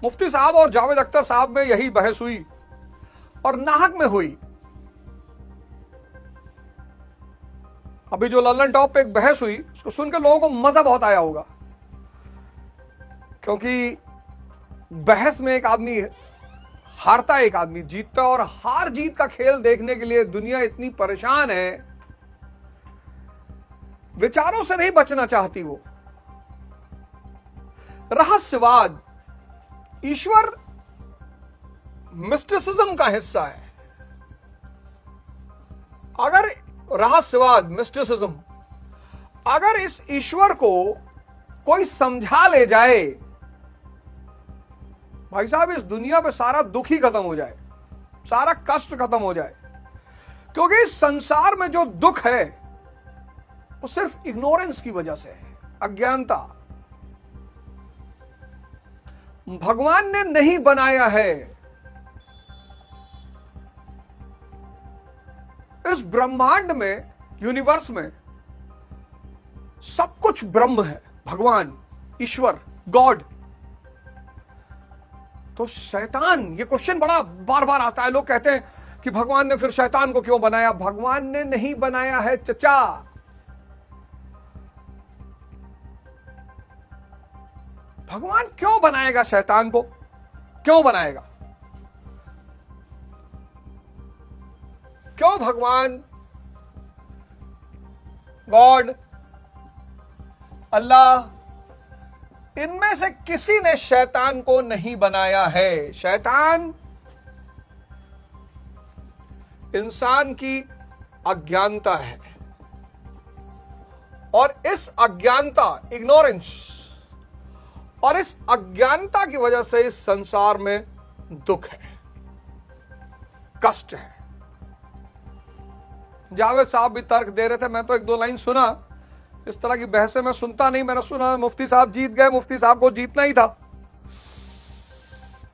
मुफ्ती साहब और जावेद अख्तर साहब में यही बहस हुई और नाहक में हुई। अभी जो लल्लन टॉप पे एक बहस हुई, उसको सुनकर लोगों को मजा बहुत आया होगा, क्योंकि बहस में एक आदमी हारता है, एक आदमी जीतता, और हार जीत का खेल देखने के लिए दुनिया इतनी परेशान है, विचारों से नहीं बचना चाहती वो। रहस्यवाद, ईश्वर मिस्टिसिज्म का हिस्सा है। अगर रहस्यवाद, मिस्टिसिज्म, अगर इस ईश्वर को कोई समझा ले जाए, भाई साहब इस दुनिया पे सारा दुख ही खत्म हो जाए, सारा कष्ट खत्म हो जाए। क्योंकि इस संसार में जो दुख है वो सिर्फ इग्नोरेंस की वजह से है, अज्ञानता। भगवान ने नहीं बनाया है। इस ब्रह्मांड में, यूनिवर्स में सब कुछ ब्रह्म है, भगवान, ईश्वर, गॉड। तो शैतान, ये क्वेश्चन बड़ा बार बार आता है, लोग कहते हैं कि भगवान ने फिर शैतान को क्यों बनाया? भगवान ने नहीं बनाया है चचा। भगवान क्यों बनाएगा शैतान को? क्यों बनाएगा? क्यों भगवान, गॉड, अल्लाह, इनमें से किसी ने शैतान को नहीं बनाया है। शैतान इंसान की अज्ञानता है, और इस अज्ञानता, इग्नोरेंस, और इस अज्ञानता की वजह से इस संसार में दुख है, कष्ट है। जावेद साहब भी तर्क दे रहे थे, मैं तो एक दो लाइन सुना। इस तरह की बहसें मैं सुनता नहीं, मैंने सुना मुफ्ती साहब जीत गए, मुफ्ती साहब को जीतना ही था,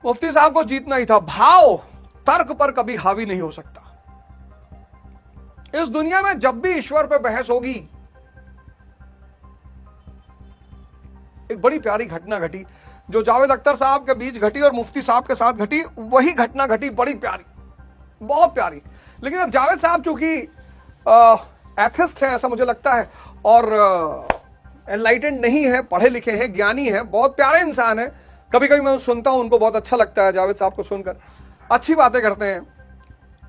मुफ्ती साहब को जीतना ही था। भाव तर्क पर कभी हावी नहीं हो सकता। इस दुनिया में जब भी ईश्वर पे बहस होगी, एक बड़ी प्यारी घटना घटी जो जावेद अख्तर साहब के बीच घटी और मुफ्ती साहब के साथ घटी, वही घटना घटी, बड़ी प्यारी, बहुत प्यारी। लेकिन अब जावेद साहब चूंकि एथिस्ट है ऐसा मुझे लगता है, और एनलाइटेंड नहीं है, पढ़े लिखे हैं, ज्ञानी है, बहुत प्यारे इंसान है। कभी कभी मैं सुनता हूं, उनको बहुत अच्छा लगता है जावेद साहब को सुनकर, अच्छी बातें करते हैं।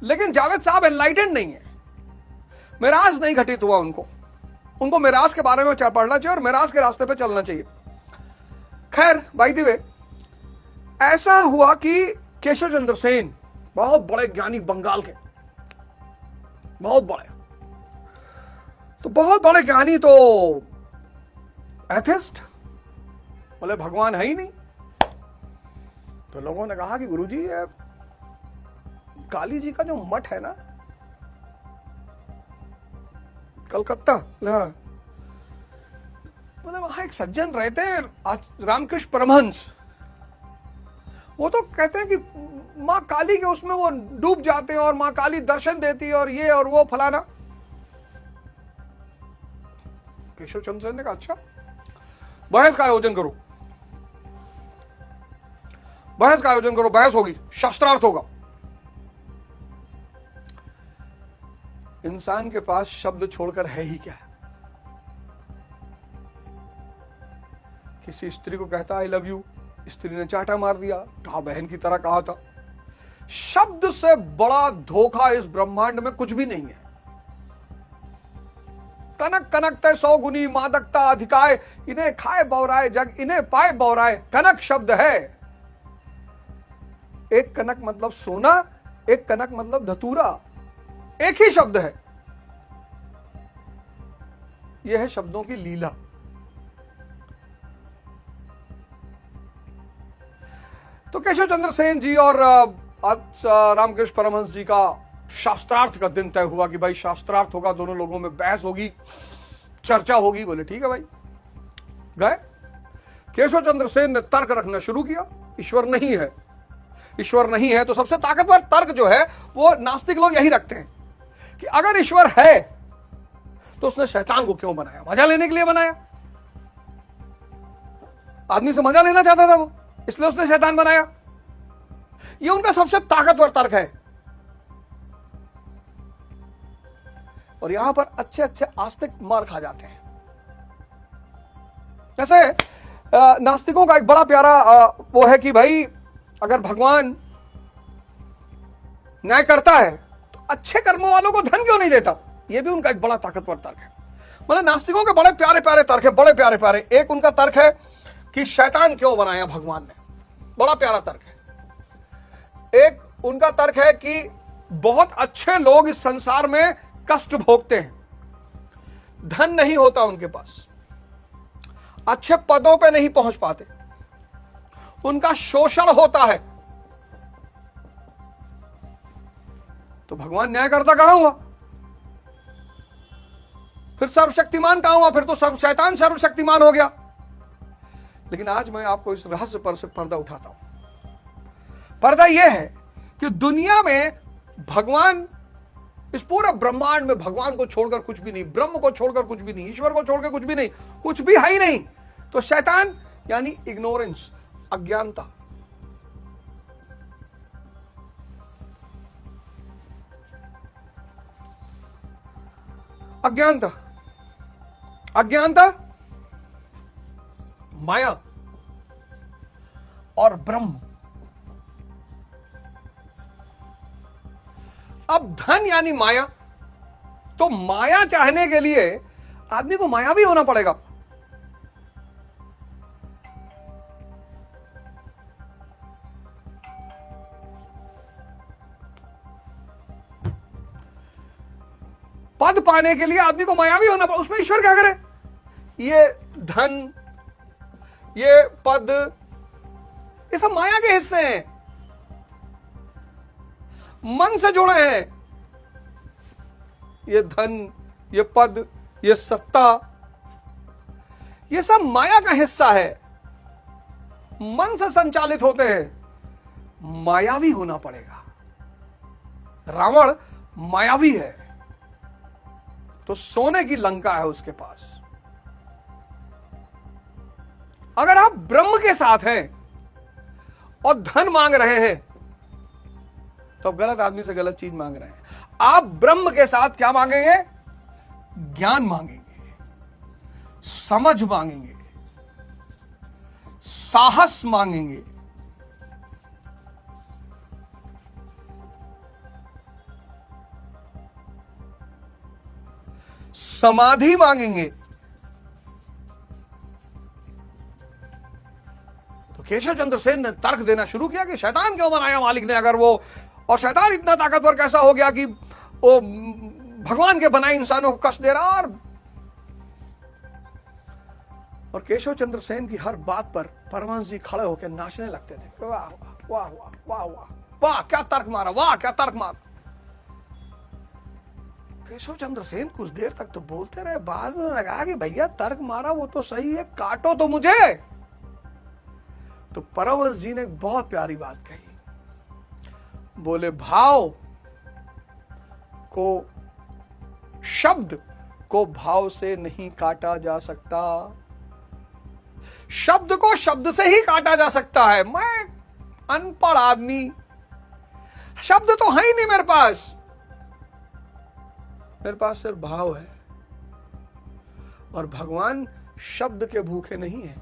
लेकिन जावेद साहब एनलाइटेंड नहीं है, मिराज नहीं घटित हुआ उनको मिराज के बारे में पढ़ना चाहिए और मिराज के रास्ते पे चलना चाहिए। खैर, बाय द वे, ऐसा हुआ कि केशव चंद्र सेन, बहुत बड़े ज्ञानी, बंगाल के बहुत बड़े, तो बहुत बड़े ज्ञानी, तो एथिस्ट, बोले भगवान है ही नहीं। तो लोगों ने कहा कि गुरुजी, ये काली जी का जो मठ है ना कलकत्ता, बोले वहां एक सज्जन रहते हैं रामकृष्ण परमहंस, वो तो कहते हैं कि मां काली के उसमें वो डूब जाते हैं और मां काली दर्शन देती है और ये और वो फलाना। केशव चंद्र ने कहा अच्छा, बहस का आयोजन करो, बहस का आयोजन करो, बहस होगी, शास्त्रार्थ होगा। इंसान के पास शब्द छोड़कर है ही क्या? किसी स्त्री को कहता आई लव यू, स्त्री ने चाटा मार दिया, कहा बहन की तरह कहा था। शब्द से बड़ा धोखा इस ब्रह्मांड में कुछ भी नहीं है। कनक कनकते 100 गुनी मादकता अधिकाय, इन्हें खाए बौराए जग, इन्हें पाए बौराए। कनक शब्द है, एक कनक मतलब सोना, एक कनक मतलब धतूरा, एक ही शब्द है। यह है शब्दों की लीला। तो केशव चंद्र सेन जी और आज रामकृष्ण परमहंस जी का शास्त्रार्थ का दिन तय हुआ कि भाई शास्त्रार्थ होगा, दोनों लोगों में बहस होगी, चर्चा होगी। बोले ठीक है भाई। गए, केशव चंद्र सेन ने तर्क रखना शुरू किया, ईश्वर नहीं है, ईश्वर नहीं है। तो सबसे ताकतवर तर्क जो है वो नास्तिक लोग यही रखते हैं कि अगर ईश्वर है तो उसने शैतान को क्यों बनाया? मजा लेने के लिए बनाया, आदमी से मजा लेना चाहता था वो। इसलिए उसने शैतान बनाया। ये उनका सबसे ताकतवर तर्क है। और यहां पर अच्छे अच्छे आस्तिक मार खा जाते हैं। जैसे नास्तिकों का एक बड़ा प्यारा वो है कि भाई अगर भगवान न्याय करता है तो अच्छे कर्मों वालों को धन क्यों नहीं देता। यह भी उनका एक बड़ा ताकतवर तर्क है। मतलब नास्तिकों के बड़े प्यारे प्यारे तर्क है, बड़े प्यारे प्यारे। एक उनका तर्क है कि शैतान क्यों बनाया भगवान ने, बड़ा प्यारा तर्क है। एक उनका तर्क है कि बहुत अच्छे लोग इस संसार में कष्ट भोगते हैं, धन नहीं होता उनके पास, अच्छे पदों पे नहीं पहुंच पाते, उनका शोषण होता है। तो भगवान न्याय करता कहां हुआ, फिर सर्वशक्तिमान कहां हुआ, फिर तो शैतान सर्वशक्तिमान हो गया। लेकिन आज मैं आपको इस रहस्य पर से पर्दा उठाता हूं। पर्दा यह है कि दुनिया में भगवान, इस पूरे ब्रह्मांड में भगवान को छोड़कर कुछ भी नहीं, ब्रह्म को छोड़कर कुछ भी नहीं, ईश्वर को छोड़कर कुछ भी नहीं, कुछ भी है ही नहीं। तो शैतान यानी इग्नोरेंस, अज्ञानता। अज्ञानता, अज्ञानता, माया और ब्रह्म। अब धन यानी माया, तो माया चाहने के लिए आदमी को मायावी होना पड़ेगा। पद पाने के लिए आदमी को मायावी होना पड़ेगा। उसमें ईश्वर क्या करे, ये धन, ये पद, ये सब माया के हिस्से हैं, मन से जुड़े हैं। ये धन, ये पद, ये सत्ता, ये सब माया का हिस्सा है, मन से संचालित होते हैं। मायावी होना पड़ेगा। रावण मायावी है, तो सोने की लंका है उसके पास। अगर आप ब्रह्म के साथ हैं और धन मांग रहे हैं तो आप गलत आदमी से गलत चीज मांग रहे हैं। आप ब्रह्म के साथ क्या मांगेंगे, ज्ञान मांगेंगे, समझ मांगेंगे, साहस मांगेंगे, समाधि मांगेंगे। तो केशव चंद्र सेन ने तर्क देना शुरू किया कि शैतान क्यों बनाया मालिक ने, अगर वो, और शैतान इतना ताकतवर कैसा हो गया कि वो भगवान के बनाए इंसानों को कष्ट दे रहा। और केशव चंद्र सेन की हर बात पर परमहंस जी खड़े होकर नाचने लगते थे। वाह वाह वाह वाह वाह वाह, क्या तर्क मारा, वाह क्या तर्क मारा। केशव चंद्र सेन कुछ देर तक तो बोलते रहे, बाद में लगा कि भैया तर्क मारा वो तो सही है, काटो तो मुझे। तो परमहंस जी ने बहुत प्यारी बात कही। बोले भाव को, शब्द को भाव से नहीं काटा जा सकता, शब्द को शब्द से ही काटा जा सकता है। मैं अनपढ़ आदमी, शब्द तो है ही नहीं मेरे पास सिर्फ भाव है। और भगवान शब्द के भूखे नहीं है।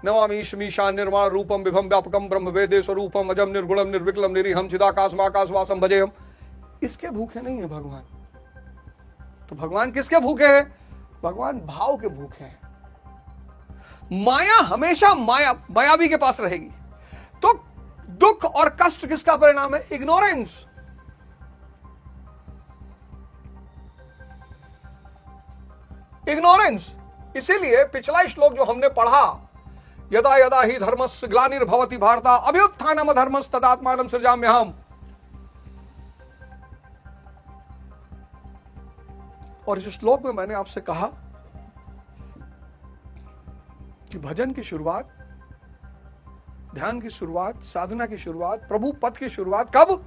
नमामीशमीशान निर्वाण रूपम विभम व्यापकम ब्रह्म वेदे स्वरूपम अजम निर्गुणम निर्विकलम निरीहम चिदाकाशमाकाश वासम भजेयम, इसके भूखे नहीं है भगवान। तो भगवान किसके भूखे हैं, भगवान भाव के भूखे हैं। माया हमेशा मायावी के पास रहेगी। तो दुख और कष्ट किसका परिणाम है, इग्नोरेंस। इग्नोरेंस। इसीलिए पिछला श्लोक जो हमने पढ़ा, यदा यदा ही धर्मस्य ग्लानिर्भवति भारत अभ्युत्थानम धर्मस्तदात्मानं सृजाम्यहम्, और इस श्लोक में मैंने आपसे कहा कि भजन की शुरुआत, ध्यान की शुरुआत, साधना की शुरुआत, प्रभु पद की शुरुआत कब,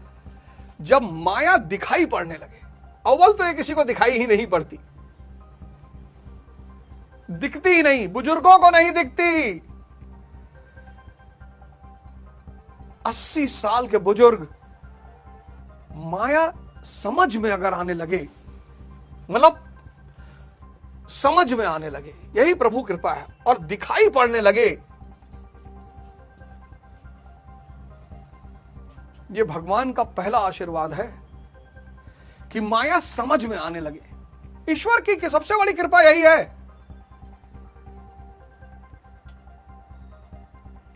जब माया दिखाई पड़ने लगे। अव्वल तो ये किसी को दिखाई ही नहीं पड़ती, दिखती ही नहीं, बुजुर्गों को नहीं दिखती, 80 साल के बुजुर्ग माया समझ में अगर आने लगे, मतलब समझ में आने लगे, यही प्रभु कृपा है, और दिखाई पड़ने लगे, ये भगवान का पहला आशीर्वाद है कि माया समझ में आने लगे। ईश्वर की सबसे बड़ी कृपा यही है,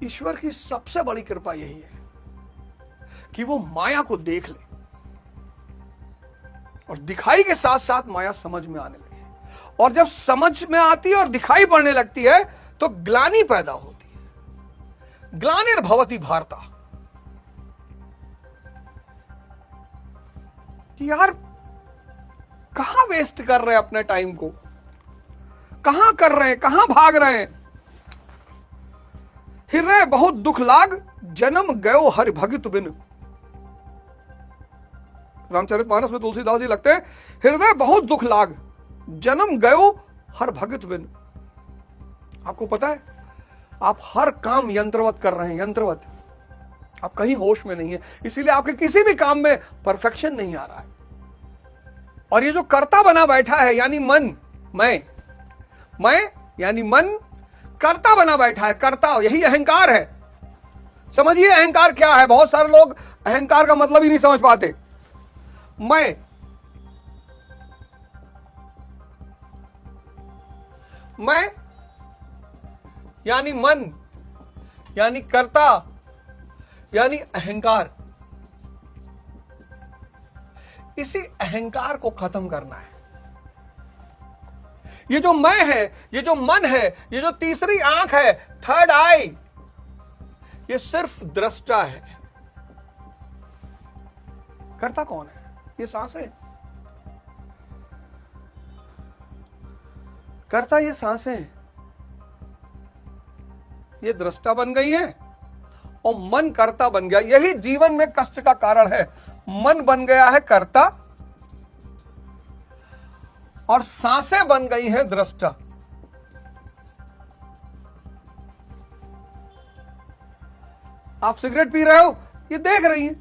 ईश्वर की सबसे बड़ी कृपा यही है कि वो माया को देख ले और दिखाई के साथ साथ माया समझ में आने लगे। और जब समझ में आती है और दिखाई पड़ने लगती है तो ग्लानि पैदा होती है। ग्लानिर्भवति भारता, कि यार कहां वेस्ट कर रहे हैं अपने टाइम को, कहां कर रहे हैं, कहां भाग रहे हैं। हृदय बहुत दुख लाग, जन्म गयो हरि भगत बिन। रामचरितमानस में तुलसीदास जी लगते हैं, हृदय बहुत दुख लाग, जन्म गयो हर भगत बिन। आपको पता है, आप हर काम यंत्रवत कर रहे हैं, यंत्रवत। आप कहीं होश में नहीं है, इसीलिए आपके किसी भी काम में परफेक्शन नहीं आ रहा है। और ये जो कर्ता बना बैठा है, यानी मन, मैं यानी मन कर्ता बना बैठा है। कर्ता, यही अहंकार है। समझिए अहंकार क्या है। बहुत सारे लोग अहंकार का मतलब ही नहीं समझ पाते। मैं यानी मन, यानी कर्ता, यानी अहंकार। इसी अहंकार को खत्म करना है। ये जो मैं है, ये जो मन है, ये जो तीसरी आंख है, थर्ड आई, ये सिर्फ दृष्टा है। कर्ता कौन है? ये सांसें। कर्ता ये सांसें, ये दृष्टा बन गई है और मन कर्ता बन गया। यही जीवन में कष्ट का कारण है। मन बन गया है कर्ता और सांसें बन गई हैं दृष्टा। आप सिगरेट पी रहे हो, ये देख रही हैं।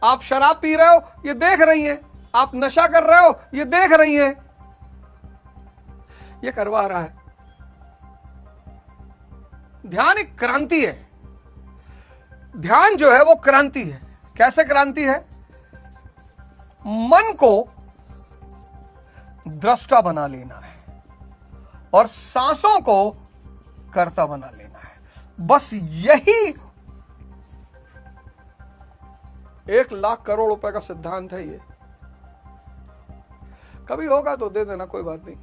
आप शराब पी रहे हो, ये देख रही हैं। आप नशा कर रहे हो, ये देख रही हैं। ये करवा रहा है। ध्यान एक क्रांति है। ध्यान जो है वो क्रांति है। कैसे क्रांति है? मन को दृष्टा बना लेना है और सांसों को कर्ता बना लेना है। बस यही 1,00,000 करोड़ रुपए का सिद्धांत है। ये कभी होगा तो दे देना, कोई बात नहीं।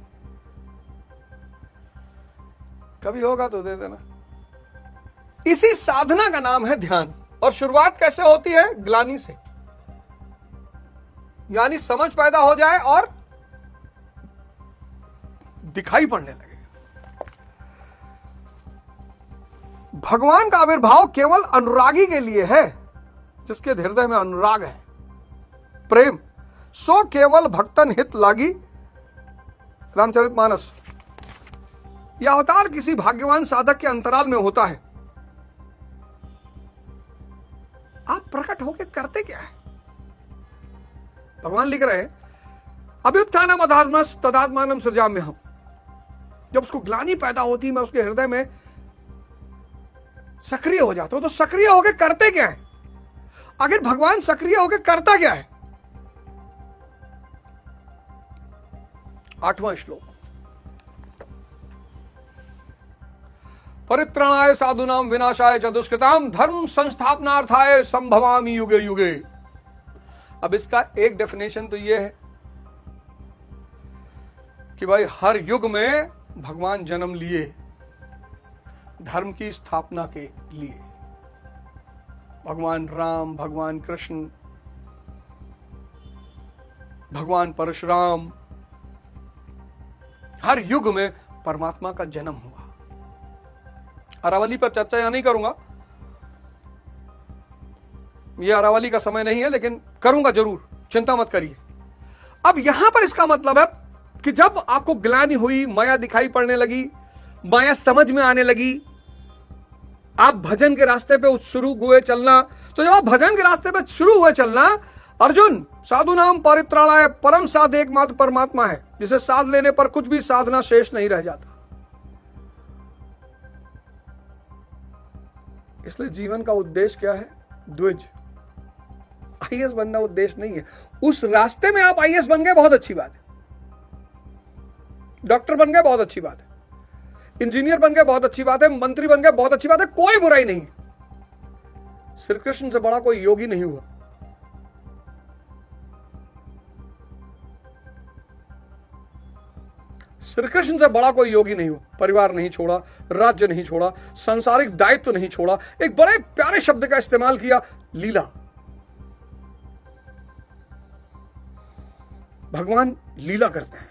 कभी होगा तो दे देना। इसी साधना का नाम है ध्यान। और शुरुआत कैसे होती है? ग्लानि से। यानी समझ पैदा हो जाए और दिखाई पड़ने लगे। भगवान का आविर्भाव केवल अनुरागी के लिए है, जिसके हृदय में अनुराग है, प्रेम। सो केवल भक्तन हित लागी। रामचरितमानस। यह अवतार किसी भाग्यवान साधक के अंतराल में होता है। आप प्रकट होकर करते क्या है? भगवान लिख रहे हैं, अभ्युत्थानम अधर्मस् तदात्मानम सृजाम्यहम्। जब उसको ग्लानि पैदा होती है, मैं उसके हृदय में सक्रिय हो जाता हूं। तो सक्रिय होकर करते क्या है? आखिर भगवान सक्रिय होकर करता क्या है? 8वां श्लोक। परित्राणाय साधूनां विनाशाय च दुष्कृतां धर्म संस्थापनार्थाय संभवामि युगे युगे। अब इसका एक डेफिनेशन तो यह है कि भाई हर युग में भगवान जन्म लिए धर्म की स्थापना के लिए। भगवान राम, भगवान कृष्ण, भगवान परशुराम, हर युग में परमात्मा का जन्म हुआ। अरावली पर चर्चा यहां नहीं करूंगा, यह अरावली का समय नहीं है, लेकिन करूंगा जरूर, चिंता मत करिए। अब यहां पर इसका मतलब है कि जब आपको ग्लानि हुई, माया दिखाई पड़ने लगी, माया समझ में आने लगी, आप भजन के रास्ते पे शुरू हुए चलना, तो जब आप भजन के रास्ते पे शुरू हुए चलना, अर्जुन साधु नाम परित्राणाय परम साध एकमात्र परमात्मा है, जिसे साध लेने पर कुछ भी साधना शेष नहीं रह जाता। इसलिए जीवन का उद्देश्य क्या है? द्विज। आईएएस बनना उद्देश्य नहीं है। उस रास्ते में आप आईएएस बन गए, बहुत अच्छी बात है। डॉक्टर बन गए, बहुत अच्छी बात है। इंजीनियर बन गए, बहुत अच्छी बात है। मंत्री बन गए, बहुत अच्छी बात है। कोई बुराई नहीं। श्री कृष्ण से बड़ा कोई योगी नहीं हुआ। श्री कृष्ण से बड़ा कोई योगी नहीं हुआ। परिवार नहीं छोड़ा, राज्य नहीं छोड़ा, सांसारिक दायित्व नहीं छोड़ा। एक बड़े प्यारे शब्द का इस्तेमाल किया, लीला। भगवान लीला करते हैं।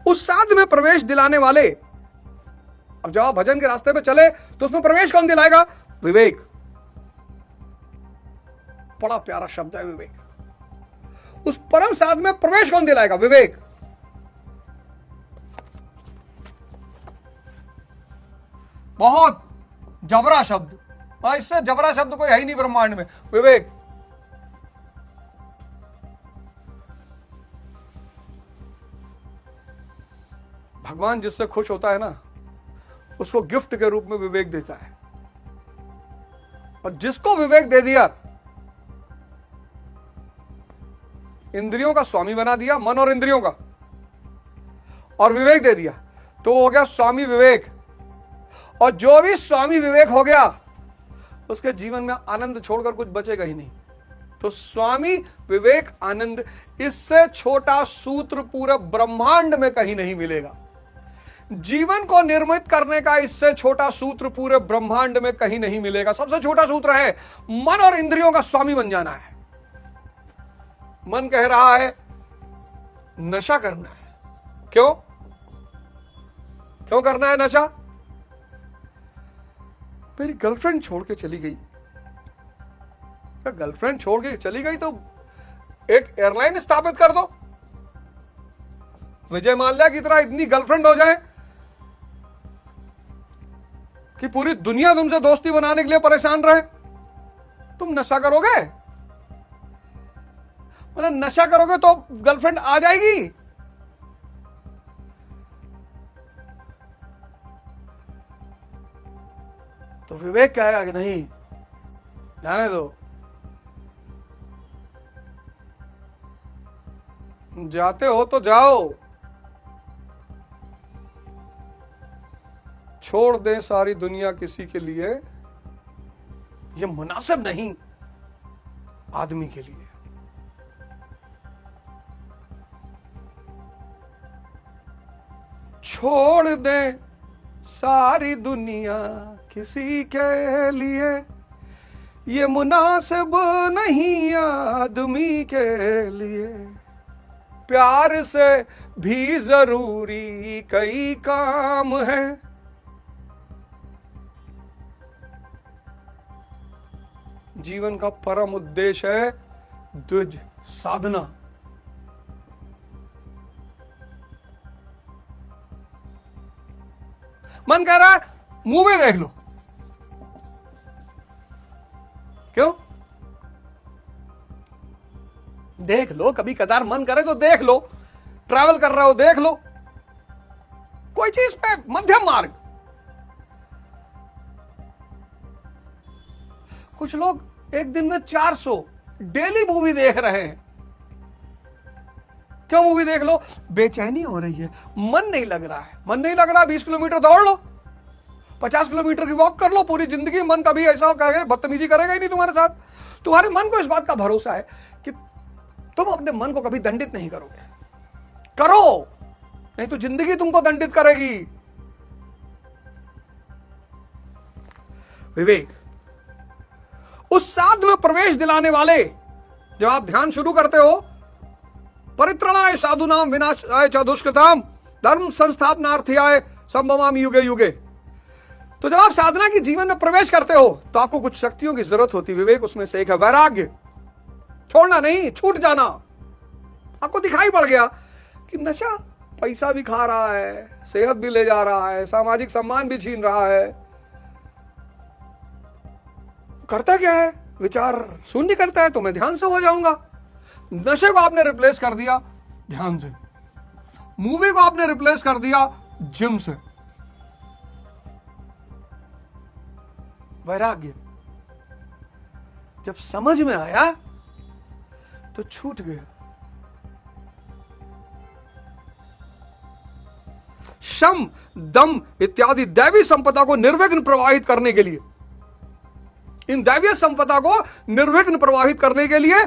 उस साध में प्रवेश दिलाने वाले, अब जब आप भजन के रास्ते पे चले तो उसमें प्रवेश कौन दिलाएगा? विवेक। बड़ा प्यारा शब्द है विवेक। उस परम साध में प्रवेश कौन दिलाएगा? विवेक। बहुत जबरा शब्द, इससे जबरा शब्द कोई है ही नहीं ब्रह्मांड में। विवेक। भगवान जिससे खुश होता है ना, उसको गिफ्ट के रूप में विवेक देता है। और जिसको विवेक दे दिया, इंद्रियों का स्वामी बना दिया, मन और इंद्रियों का, और विवेक दे दिया, तो वो हो गया स्वामी विवेक। और जो भी स्वामी विवेक हो गया, उसके जीवन में आनंद छोड़कर कुछ बचेगा ही नहीं। तो स्वामी विवेक आनंद, इससे छोटा सूत्र पूरे ब्रह्मांड में कहीं नहीं मिलेगा। जीवन को निर्मित करने का इससे छोटा सूत्र पूरे ब्रह्मांड में कहीं नहीं मिलेगा। सबसे छोटा सूत्र है मन और इंद्रियों का स्वामी बन जाना है। मन कह रहा है नशा करना है। क्यों करना है नशा? मेरी गर्लफ्रेंड छोड़ के चली गई। गर्लफ्रेंड छोड़ के चली गई तो एक एयरलाइन स्थापित कर दो। विजय माल्या की तरह इतनी गर्लफ्रेंड हो जाए कि पूरी दुनिया तुमसे दोस्ती बनाने के लिए परेशान रहे। तुम नशा करोगे, मतलब नशा करोगे तो गर्लफ्रेंड आ जाएगी। तो विवेक कहेगा कि नहीं, जाने दो, जाते हो तो जाओ, छोड़ दें सारी दुनिया किसी के लिए, यह मुनासिब नहीं आदमी के लिए। छोड़ दें सारी दुनिया किसी के लिए, ये मुनासिब नहीं आदमी के लिए। प्यार से भी जरूरी कई काम है, जीवन का परम उद्देश्य है द्विज साधना। मन कह रहा है मूवी देख लो। क्यों? देख लो, कभी कदार मन करे तो देख लो। ट्रैवल कर रहे हो देख लो, कोई चीज पे मध्यम मार्ग। कुछ लोग एक दिन में 400 डेली मूवी देख रहे हैं। क्यों मूवी देख लो? बेचैनी हो रही है, मन नहीं लग रहा है। मन नहीं लग रहा, 20 किलोमीटर दौड़ लो, 50 किलोमीटर की वॉक कर लो। पूरी जिंदगी मन कभी ऐसा करेगा, बदतमीजी करेगा ही नहीं तुम्हारे साथ। तुम्हारे मन को इस बात का भरोसा है कि तुम अपने मन को कभी दंडित नहीं करोगे। करो, नहीं तो जिंदगी तुमको दंडित करेगी। विवेक। उस साध में प्रवेश दिलाने वाले, जब आप ध्यान शुरू करते हो, परित्राणाय साधूनाम विनाशाय च दुष्कृताम धर्म संस्थापनार्थाय संभवामि युगे युगे। तो जब आप साधना की जीवन में प्रवेश करते हो तो आपको कुछ शक्तियों की जरूरत होती है। विवेक उसमें से एक है वैराग्य। छोड़ना नहीं, छूट जाना। आपको दिखाई पड़ गया कि नशा पैसा भी खा रहा है, सेहत भी ले जा रहा है, सामाजिक सम्मान भी छीन रहा है। करता क्या है? विचार शून्य करता है तो मैं ध्यान से हो जाऊंगा। नशे को आपने रिप्लेस कर दिया ध्यान से, मूवी को आपने रिप्लेस कर दिया जिम से। वैराग्य जब समझ में आया तो छूट गया। शम, दम इत्यादि दैवी संपदा को निर्विघ्न प्रवाहित करने के लिए, इन दैवीय संपदा को निर्विघ्न प्रवाहित करने के लिए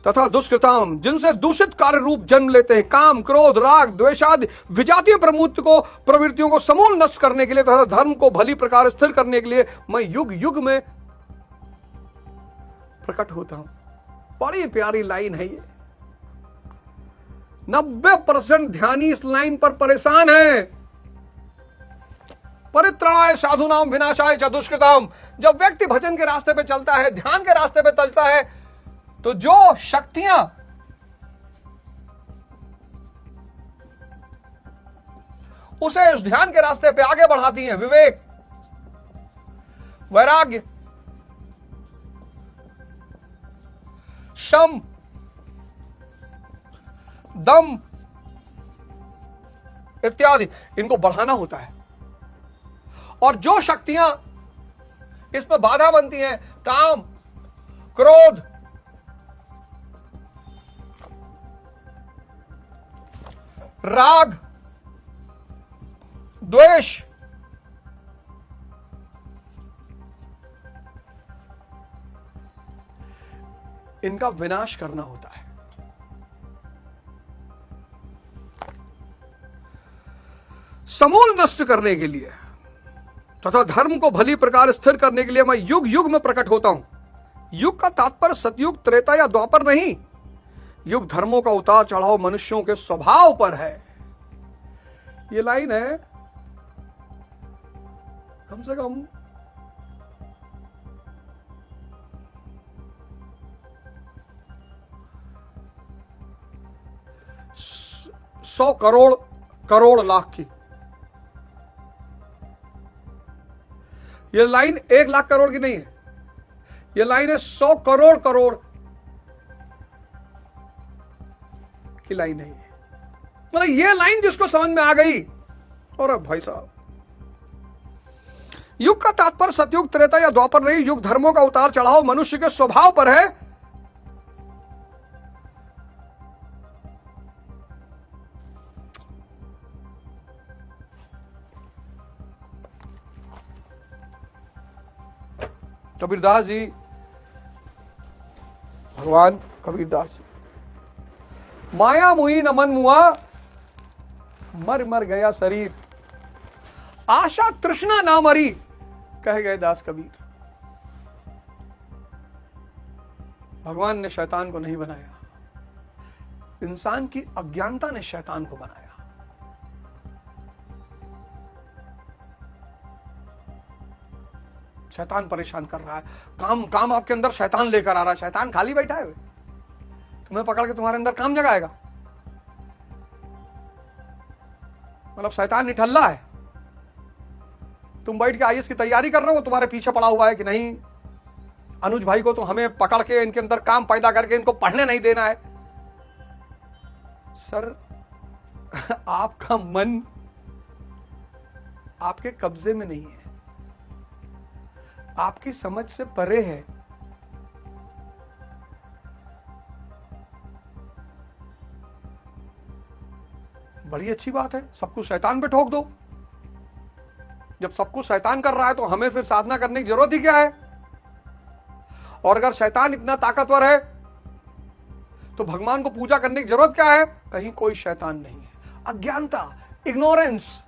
तथा दुष्कृताम, जिनसे दूषित कार्य रूप जन्म लेते हैं, काम, क्रोध, राग, द्वेषादि विजातीय प्रवृत्तियों को समूल नष्ट करने के लिए तथा धर्म को भली प्रकार स्थिर करने के लिए मैं युग युग में प्रकट होता हूं। बड़ी प्यारी लाइन है ये। 90% ध्यानी इस लाइन पर परेशान है। परित्राणाय साधुनाम विनाशाय च दुष्कृताम। जब व्यक्ति भजन के रास्ते पे चलता है, ध्यान के रास्ते पे चलता है, तो जो शक्तियां उसे उस ध्यान के रास्ते पे आगे बढ़ाती हैं, विवेक, वैराग्य, शम, दम इत्यादि, इनको बढ़ाना होता है। और जो शक्तियां इस पर बाधा बनती हैं, काम, क्रोध, राग, द्वेष, इनका विनाश करना होता है। समूल नष्ट करने के लिए तथा धर्म को भली प्रकार स्थिर करने के लिए मैं युग युग में प्रकट होता हूं। युग का तात्पर्य सतयुग, त्रेता या द्वापर नहीं। युग धर्मों का उतार चढ़ाव मनुष्यों के स्वभाव पर है। ये लाइन है कम से कम 100 करोड़ लाख की। ये लाइन 1 लाख करोड़ की नहीं है, ये लाइन है 100 करोड़ की लाइन है। मतलब ये लाइन जिसको समझ में आ गई, और भाई साहब, युग का तात्पर्य सतयुग, त्रेता या द्वापर नहीं। युग धर्मों का उतार चढ़ाव मनुष्य के स्वभाव पर है। कबीरदास जी, भगवान कबीरदास जी, माया मुई न मन मुआ, मर मर गया शरीर, आशा तृष्णा ना मरी, कह गए दास कबीर। भगवान ने शैतान को नहीं बनाया, इंसान की अज्ञानता ने शैतान को बनाया। शैतान परेशान कर रहा है, काम आपके अंदर शैतान लेकर आ रहा है। शैतान खाली बैठा है, तुम्हें पकड़ के तुम्हारे अंदर काम जगाएगा। मतलब शैतान निठल्ला है। तुम बैठ के आईएएस की तैयारी कर रहे हो, तुम्हारे पीछे पड़ा हुआ है कि नहीं अनुज भाई को तो हमें पकड़ के इनके अंदर काम पैदा करके इनको पढ़ने नहीं देना है। सर, आपका मन आपके कब्जे में नहीं है, आपकी समझ से परे है। बड़ी अच्छी बात है, सब कुछ शैतान पे ठोक दो। जब सब कुछ शैतान कर रहा है तो हमें फिर साधना करने की जरूरत ही क्या है? और अगर शैतान इतना ताकतवर है तो भगवान को पूजा करने की जरूरत क्या है? कहीं कोई शैतान नहीं है। अज्ञानता, इग्नोरेंस,